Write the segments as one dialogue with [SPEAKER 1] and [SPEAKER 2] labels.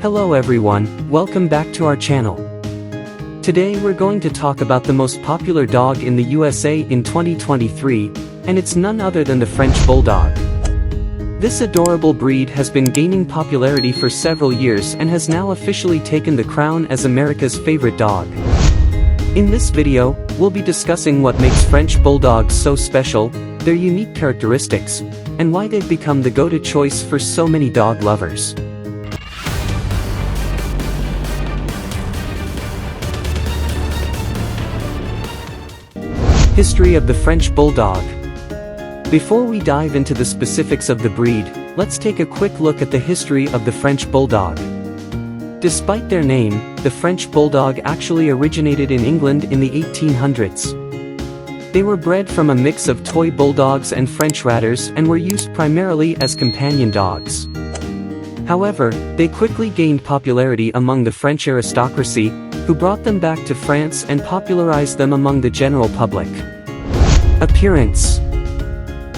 [SPEAKER 1] Hello everyone, welcome back to our channel. Today we're going to talk about the most popular dog in the USA in 2023, and it's none other than the French Bulldog. This adorable breed has been gaining popularity for several years and has now officially taken the crown as America's favorite dog. In this video, we'll be discussing what makes French Bulldogs so special, their unique characteristics, and why they've become the go-to choice for so many dog lovers. History of the French Bulldog. Before we dive into the specifics of the breed, let's take a quick look at the history of the French Bulldog. Despite their name, the French Bulldog actually originated in England in the 1800s. They were bred from a mix of toy bulldogs and French Ratters and were used primarily as companion dogs. However, they quickly gained popularity among the French aristocracy, who brought them back to France and popularized them among the general public. Appearance.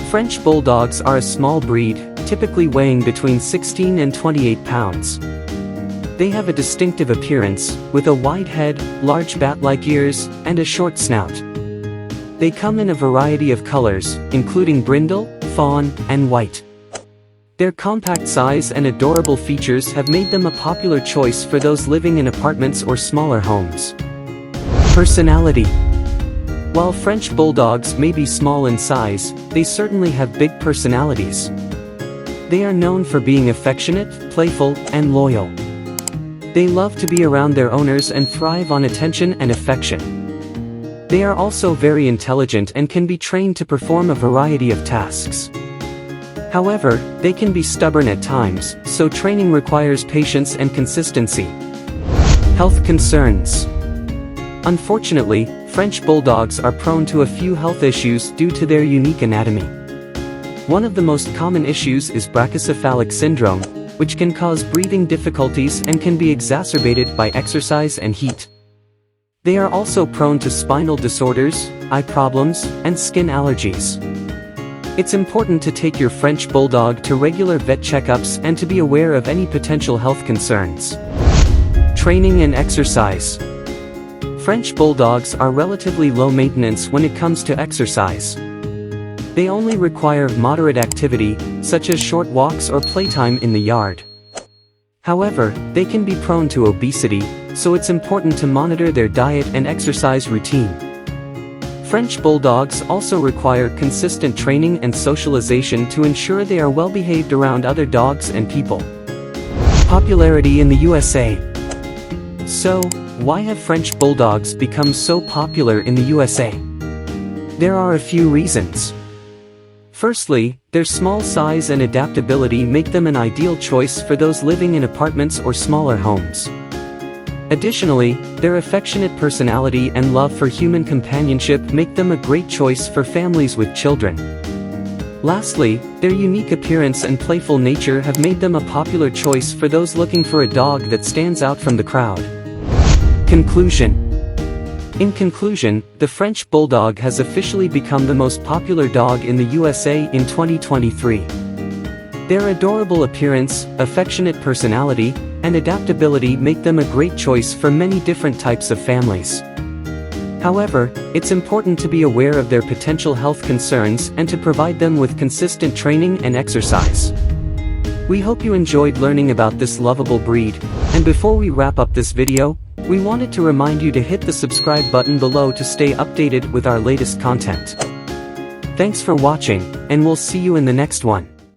[SPEAKER 1] French Bulldogs are a small breed, typically weighing between 16 and 28 pounds. They have a distinctive appearance, with a wide head, large bat-like ears, and a short snout. They come in a variety of colors, including brindle, fawn, and white. Their compact size and adorable features have made them a popular choice for those living in apartments or smaller homes. Personality. While French Bulldogs may be small in size, they certainly have big personalities. They are known for being affectionate, playful, and loyal. They love to be around their owners and thrive on attention and affection. They are also very intelligent and can be trained to perform a variety of tasks. However, they can be stubborn at times, so training requires patience and consistency. Health concerns. Unfortunately, French Bulldogs are prone to a few health issues due to their unique anatomy. One of the most common issues is brachycephalic syndrome, which can cause breathing difficulties and can be exacerbated by exercise and heat. They are also prone to spinal disorders, eye problems, and skin allergies. It's important to take your French Bulldog to regular vet checkups and to be aware of any potential health concerns. Training and exercise. French Bulldogs are relatively low maintenance when it comes to exercise. They only require moderate activity, such as short walks or playtime in the yard. However, they can be prone to obesity, so it's important to monitor their diet and exercise routine. French Bulldogs also require consistent training and socialization to ensure they are well behaved around other dogs and people. Popularity in the USA. So, why have French Bulldogs become so popular in the USA? There are a few reasons. Firstly, their small size and adaptability make them an ideal choice for those living in apartments or smaller homes. Additionally, their affectionate personality and love for human companionship make them a great choice for families with children. Lastly, their unique appearance and playful nature have made them a popular choice for those looking for a dog that stands out from the crowd. Conclusion. In conclusion, the French Bulldog has officially become the most popular dog in the USA in 2023. Their adorable appearance, affectionate personality, and adaptability make them a great choice for many different types of families. However, it's important to be aware of their potential health concerns and to provide them with consistent training and exercise. We hope you enjoyed learning about this lovable breed, and before we wrap up this video, we wanted to remind you to hit the subscribe button below to stay updated with our latest content. Thanks for watching, and we'll see you in the next one.